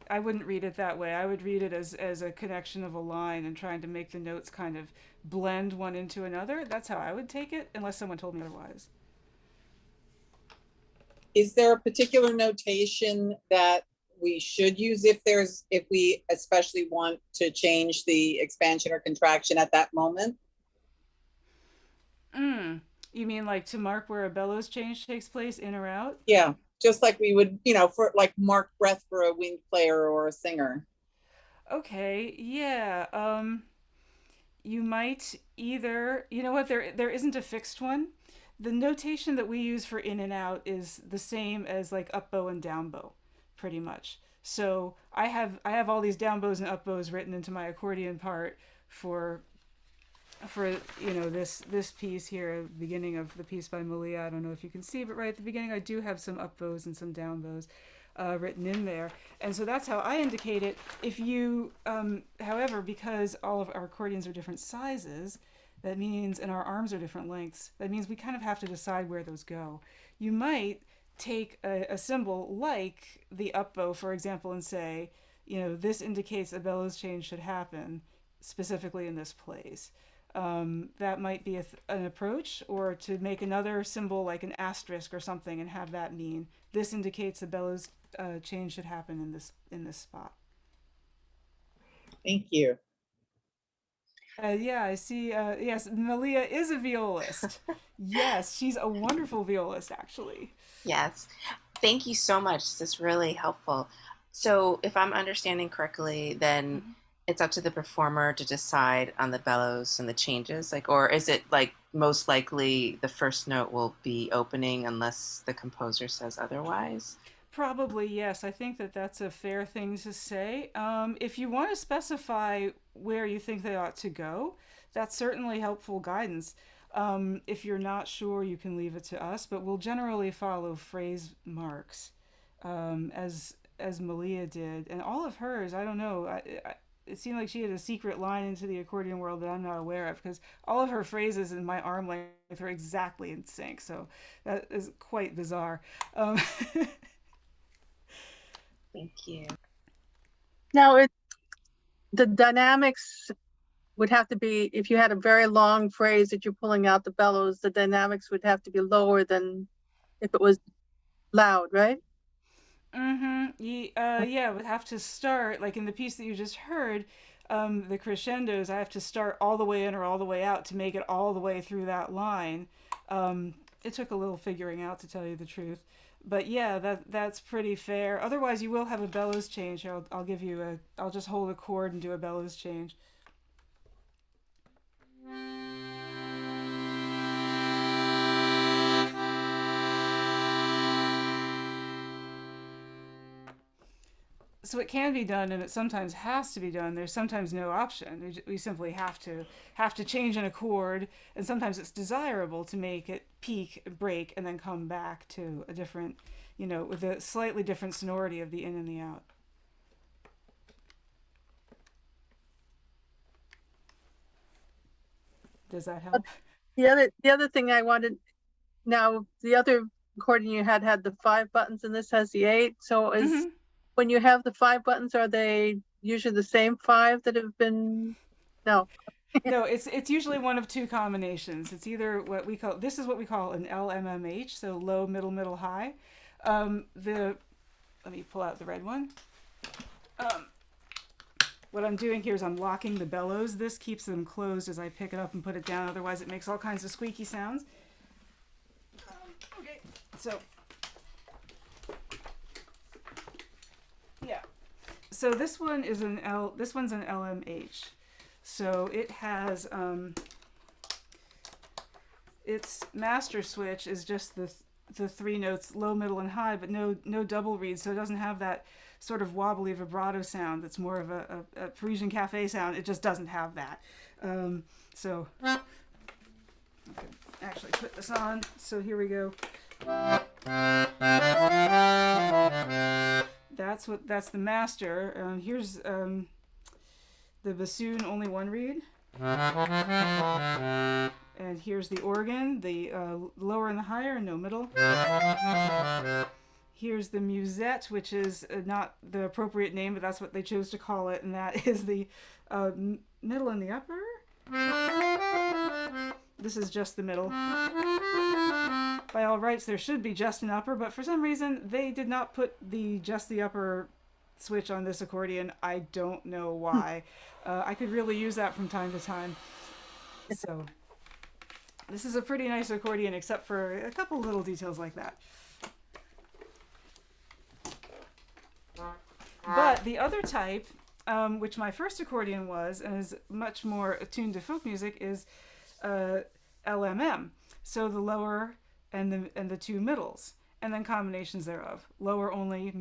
I wouldn't read it that way. I would read it as a connection of a line and trying to make the notes kind of blend one into another. That's how I would take it, unless someone told me otherwise. Is there a particular notation that we should use if we especially want to change the expansion or contraction at that moment? You mean like to mark where a bellows change takes place, in or out? Yeah, just like we would, for like mark breath for a wind player or a singer. Okay, yeah. You might either, you know what, there isn't a fixed one. The notation that we use for in and out is the same as like up bow and down bow, pretty much. So I have all these down bows and up bows written into my accordion part for this piece here, beginning of the piece by Malia. I don't know if you can see, but right at the beginning I do have some up bows and some down bows written in there, and so that's how I indicate it. If you however, because all of our accordions are different sizes, that means, and our arms are different lengths, that means we kind of have to decide where those go. You might take a symbol like the up bow, for example, and say, this indicates a bellows change should happen specifically in this place. That might be an approach, or to make another symbol like an asterisk or something and have that mean this indicates the bellows change should happen in this spot. Thank you. Yeah, I see. Yes, Malia is a violist. Yes, she's a wonderful violist, actually. Yes. Thank you so much. This is really helpful. So if I'm understanding correctly, then it's up to the performer to decide on the bellows and the changes, or is it like most likely the first note will be opening unless the composer says otherwise? Probably, yes. I think that's a fair thing to say. If you want to specify where you think they ought to go, that's certainly helpful guidance. If you're not sure, you can leave it to us, but we'll generally follow phrase marks, as Malia did. And all of hers, I don't know, it seemed like she had a secret line into the accordion world that I'm not aware of, because all of her phrases in my arm length are exactly in sync, so that is quite bizarre. Thank you. Now, the dynamics would have to be, if you had a very long phrase that you're pulling out the bellows, the dynamics would have to be lower than if it was loud, right? Yeah, it would have to start, like in the piece that you just heard, the crescendos, I have to start all the way in or all the way out to make it all the way through that line. It took a little figuring out, to tell you the truth. But yeah, that's pretty fair. Otherwise, you will have a bellows change. I'll just hold a chord and do a bellows change. So it can be done, and it sometimes has to be done. There's sometimes no option. We simply have to change an accord, and sometimes it's desirable to make it peak, break, and then come back to a different, with a slightly different sonority of the in and the out. Does that help? The other thing I wanted, now the other accordion you had the 5 buttons, and this has the 8. So when you have the 5 buttons, are they usually the same 5 that have been? No. No, it's usually one of 2 combinations. It's either what we call an LMMH, so low, middle, middle, high. Let me pull out the red one. What I'm doing here is I'm locking the bellows. This keeps them closed as I pick it up and put it down. Otherwise, it makes all kinds of squeaky sounds. Okay, so yeah. So this one is this one's an LMH. So it has its master switch is just the 3 notes, low, middle, and high, but no double reeds. So it doesn't have that sort of wobbly vibrato sound that's more of a Parisian cafe sound. It just doesn't have that. So I can actually put this on. So here we go. That's the master. Here's the bassoon, only 1 reed. And here's the organ, the lower and the higher, no middle. Here's the musette, which is not the appropriate name, but that's what they chose to call it, and that is the middle and the upper. This is just the middle. By all rights, there should be just an upper, but for some reason, they did not put just the upper switch on this accordion. I don't know why. I could really use that from time to time. So this is a pretty nice accordion, except for a couple little details like that. But the other type, which my first accordion was, and is much more attuned to folk music, is LMM. So the lower and the 2 middles. and then combinations thereof. Lower only,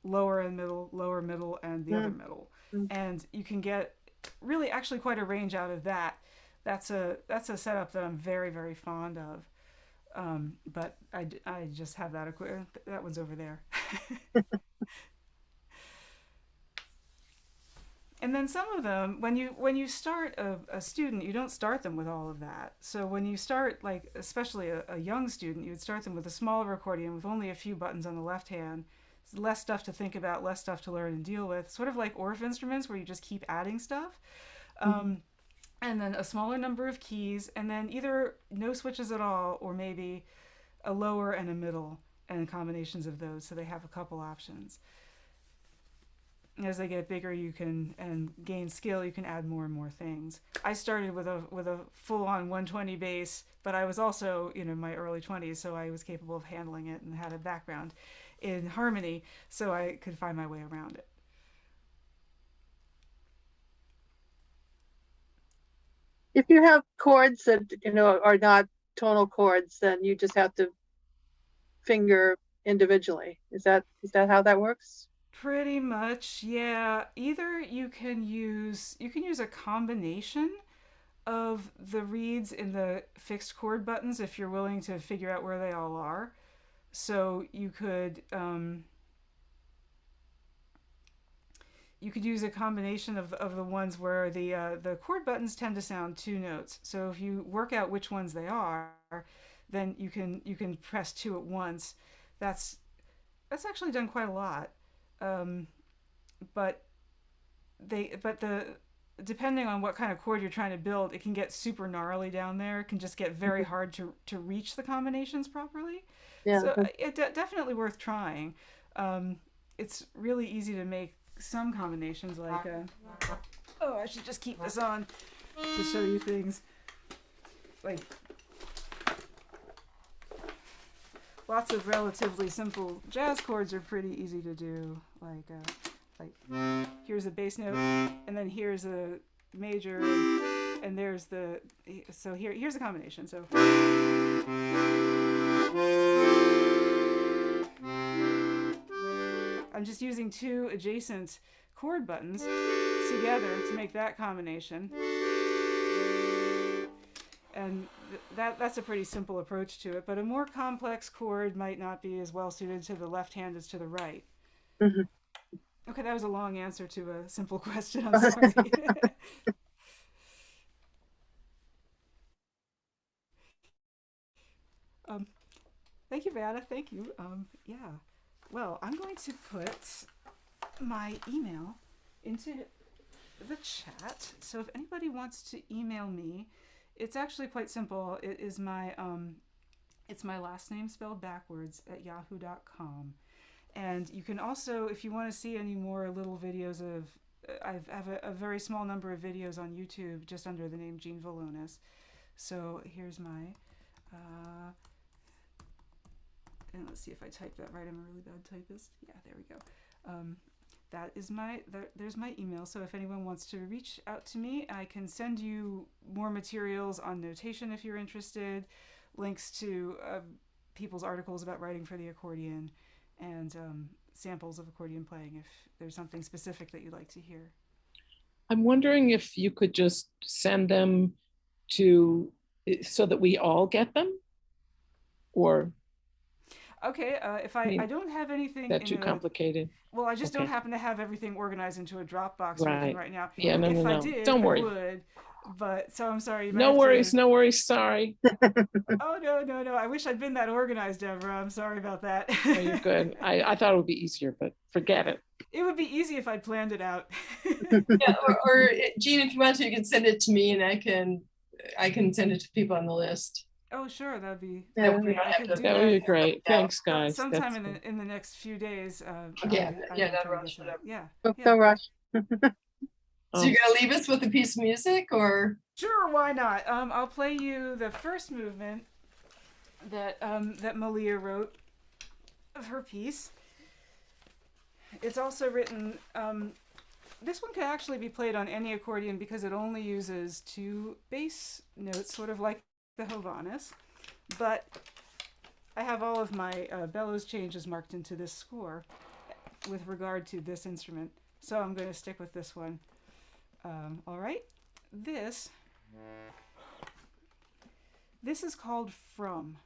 lower and middle, lower middle, and the other middle. And you can get really actually quite a range out of that. That's a setup that I'm very, very fond of. But I just have that that one's over there. And then some of them, when you start a student, you don't start them with all of that. So when you start, like especially a young student, you would start them with a smaller accordion with only a few buttons on the left hand. It's less stuff to think about, less stuff to learn and deal with. Sort of like Orff instruments where you just keep adding stuff. And then a smaller number of keys, and then either no switches at all, or maybe a lower and a middle, and combinations of those. So they have a couple options. As they get bigger, you can and gain skill, you can add more and more things. I started with a full-on 120 bass, but I was also in my early 20s, so I was capable of handling it and had a background in harmony, so I could find my way around it. If you have chords that are not tonal chords, then you just have to finger individually. Is that how that works? Pretty much, yeah. Either you can use a combination of the reeds in the fixed chord buttons if you're willing to figure out where they all are. So you could use a combination of the ones where the chord buttons tend to sound two notes. So if you work out which ones they are, then you can press two at once. That's actually done quite a lot. But depending on what kind of chord you're trying to build, it can get super gnarly down there. It can just get very hard to reach the combinations properly. Yeah. So it's definitely worth trying. It's really easy to make some combinations like I should just keep this on to show you things. Like lots of relatively simple jazz chords are pretty easy to do. Like here's a bass note, and then here's a major, and there's here's a combination. So I'm just using two adjacent chord buttons together to make that combination. And that's a pretty simple approach to it, but a more complex chord might not be as well suited to the left hand as to the right. Mm-hmm. Okay, that was a long answer to a simple question. I'm sorry. Thank you, Vanna. Thank you. Yeah. Well, I'm going to put my email into the chat. So if anybody wants to email me, it's actually quite simple. It is it's my last name spelled backwards at yahoo.com. And you can also, if you want to see any more little videos of, I have a very small number of videos on YouTube just under the name Jeanne Velonis. So here's my, and let's see if I typed that right. I'm a really bad typist. Yeah, there we go. That is there's my email. So if anyone wants to reach out to me, I can send you more materials on notation if you're interested, links to people's articles about writing for the accordion, and samples of accordion playing if there's something specific that you'd like to hear. I'm wondering if you could just send them so that we all get them, or... Okay, if I don't have anything... That's too complicated. Well, I just don't happen to have everything organized into a Dropbox right now. Yeah, no. I did, don't worry. I would, but so I'm sorry. No worries, sorry. Oh, no. I wish I'd been that organized, Deborah. I'm sorry about that. Oh, you're good. I thought it would be easier, but forget it. It would be easy if I'd planned it out. Yeah, or Jeanne, if you want to, you can send it to me and I can send it to people on the list. Oh, sure, that'd be great. Thanks, guys. Sometime in the next few days. Not rush. Don't rush. So you're gonna leave us with a piece of music, or? Sure, why not? I'll play you the first movement that Malia wrote of her piece. It's also written. This one could actually be played on any accordion because it only uses two bass notes, sort of like the Velonis, but I have all of my bellows changes marked into this score with regard to this instrument. So I'm going to stick with this one. All right. This is called From.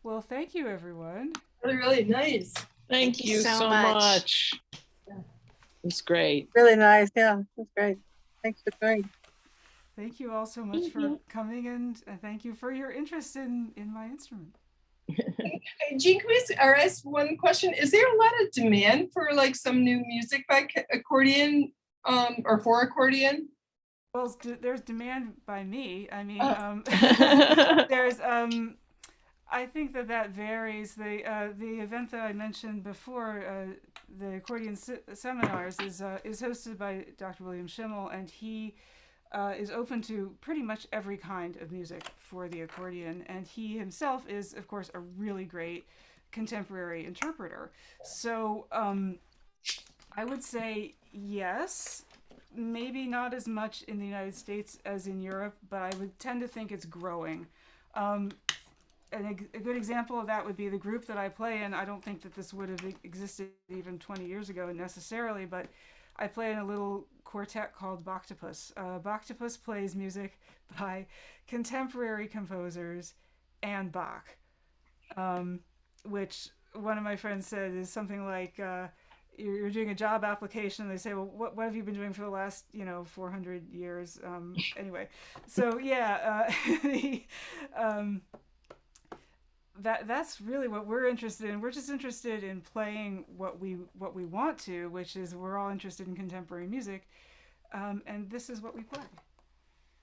Well, thank you, everyone. Really, really nice. Thank you so much. It's great. Really nice. Yeah, that's great. Thanks for joining. Thank you all so much for coming, and thank you for your interest in my instrument. Jeanne, can we ask one question? Is there a lot of demand for like some new music by accordion or for accordion? Well, there's demand by me. I mean, there's I think that varies. The event that I mentioned before, the Accordion Seminars, is hosted by Dr. William Schimmel, and he is open to pretty much every kind of music for the accordion. And he himself is, of course, a really great contemporary interpreter. So I would say yes. Maybe not as much in the United States as in Europe, but I would tend to think it's growing. And a good example of that would be the group that I play in. I don't think that this would have existed even 20 years ago necessarily, but I play in a little quartet called Boctopus. Boctopus plays music by contemporary composers and Bach, which one of my friends said is something like, you're doing a job application. They say, well, what have you been doing for the last, 400 years? Anyway, so yeah, that's really what we're interested in. We're just interested in playing what we want to, which is we're all interested in contemporary music, and this is what we play.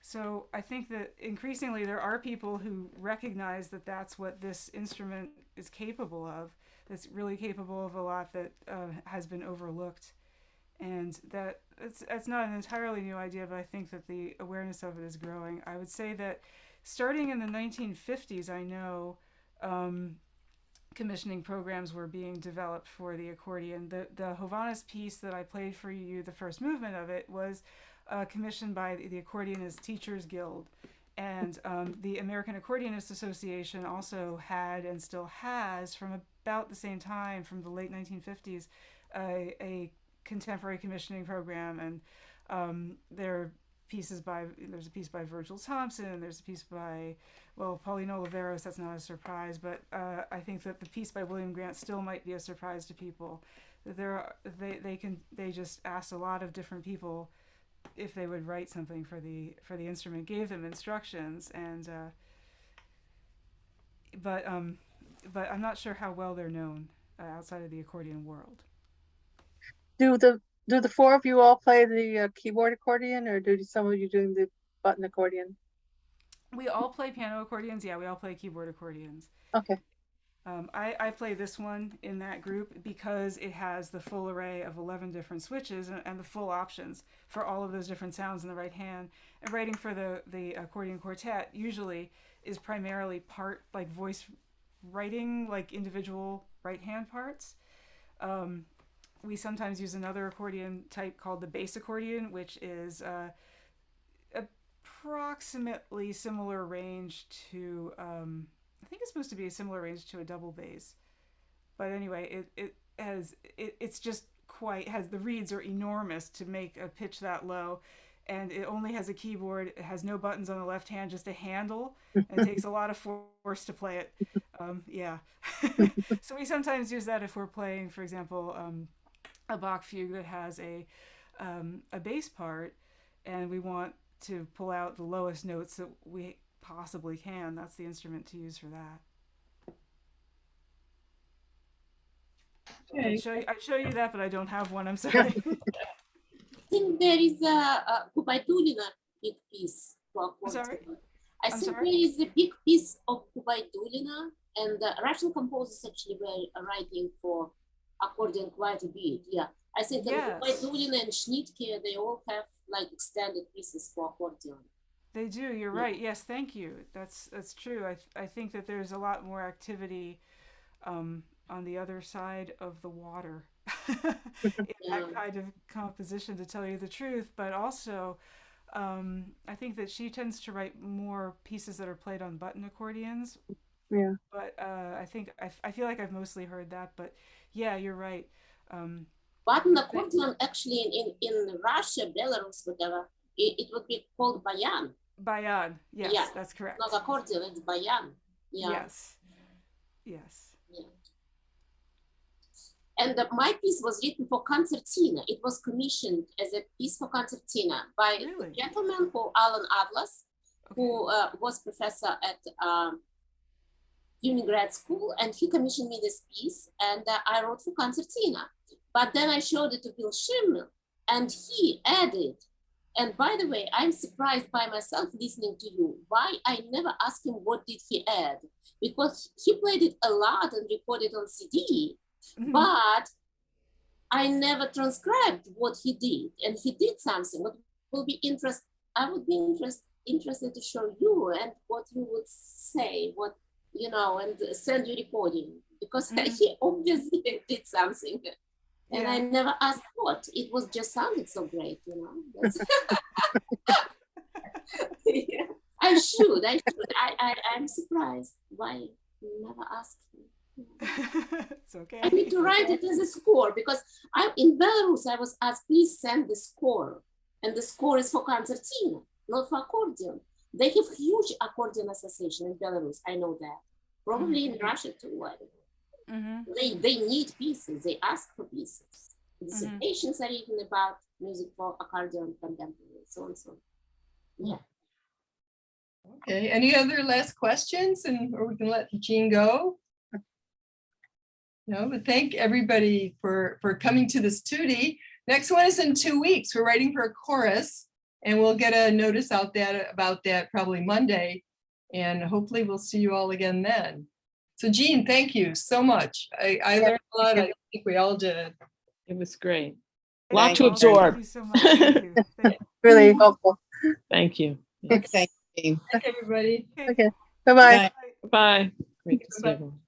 So I think that increasingly there are people who recognize that that's what this instrument is capable of. That's really capable of a lot that has been overlooked, and that's not an entirely new idea, but I think that the awareness of it is growing. I would say that starting in the 1950s, I know commissioning programs were being developed for the accordion. The Velonis piece that I played for you, the first movement of it, was commissioned by the Accordionist Teachers Guild. And the American Accordionists Association also had and still has, from about the same time, from the late 1950s, a contemporary commissioning program. And there's a piece by Virgil Thompson, there's a piece by, Pauline Oliveros, that's not a surprise, but I think that the piece by William Grant still might be a surprise to people. They just asked a lot of different people if they would write something for the instrument, gave them instructions, and but I'm not sure how well they're known outside of the accordion world. Do the four of you all play the keyboard accordion, or do some of you doing the button accordion? We all play piano accordions. Yeah, we all play keyboard accordions. Okay. I play this one in that group because it has the full array of 11 different switches and the full options for all of those different sounds in the right hand. And writing for the accordion quartet usually is primarily part like voice writing, like individual right hand parts. We sometimes use another accordion type called the bass accordion, which is approximately similar range to I think it's supposed to be a similar range to a double bass, but anyway, it's just quite has the reeds are enormous to make a pitch that low, and it only has a keyboard. It has no buttons on the left hand, just a handle, and it takes a lot of force to play it. Yeah, so we sometimes use that if we're playing, for example, a Bach fugue that has a bass part, and we want to pull out the lowest notes that we possibly can. That's the instrument to use for that. Okay. I'd show you that, but I don't have one. I'm sorry. I think there is a Kubaidulina big piece for accordion. Sorry? I think there is a big piece of Kubaidulina, and the Russian composers actually were writing for accordion quite a bit. Yeah, I think Kubaidulina and Schnittke, they all have like extended pieces for accordion. They do. You're right. Yes, thank you. That's true. I think that there's a lot more activity on the other side of the water in that kind of composition, to tell you the truth. But also, I think that she tends to write more pieces that are played on button accordions. Yeah. But I feel like I've mostly heard that. But yeah, you're right. Button accordion actually in Russia, Belarus, whatever, it would be called bayan. Bayan, yes, that's correct. It's not accordion, it's bayan. Yeah. Yes. Yeah. And my piece was written for concertina. It was commissioned as a piece for concertina by a gentleman called Alan Atlas, who was professor at Union Grad School, and he commissioned me this piece, and I wrote for concertina. But then I showed it to Bill Schimmel, and he added. And by the way, I'm surprised by myself listening to you, why I never asked him what did he add, because he played it a lot and recorded on CD, but I never transcribed what he did, and he did something. I would be interested to show you and what you would say, what, and send you recording, because he obviously did something. And I never asked what. It was just sounded so great, Yeah. I should. I'm surprised why you never asked me. It's okay. I need to write it as a score, because in Belarus I was asked, please send the score, and the score is for concertina, not for accordion. They have huge accordion association in Belarus. I know that. Probably in Russia too. I don't know. They need pieces. They ask for pieces. Dissertations are written about music for accordion, contemporary, so on, so on. Yeah. Okay. Any other last questions, or we can let Jeanne go? No, but thank everybody for coming to this Tutti. Next one is in 2 weeks. We're writing for a chorus, and we'll get a notice out about that probably Monday, and hopefully we'll see you all again then. So Jeanne, thank you so much. I learned a lot. I think we all did. It was great. A lot to absorb. Thank you so much. Thank you. Really helpful. Thank you. Thank you. Thank everybody. Okay. Bye-bye. Bye. Great to see everyone.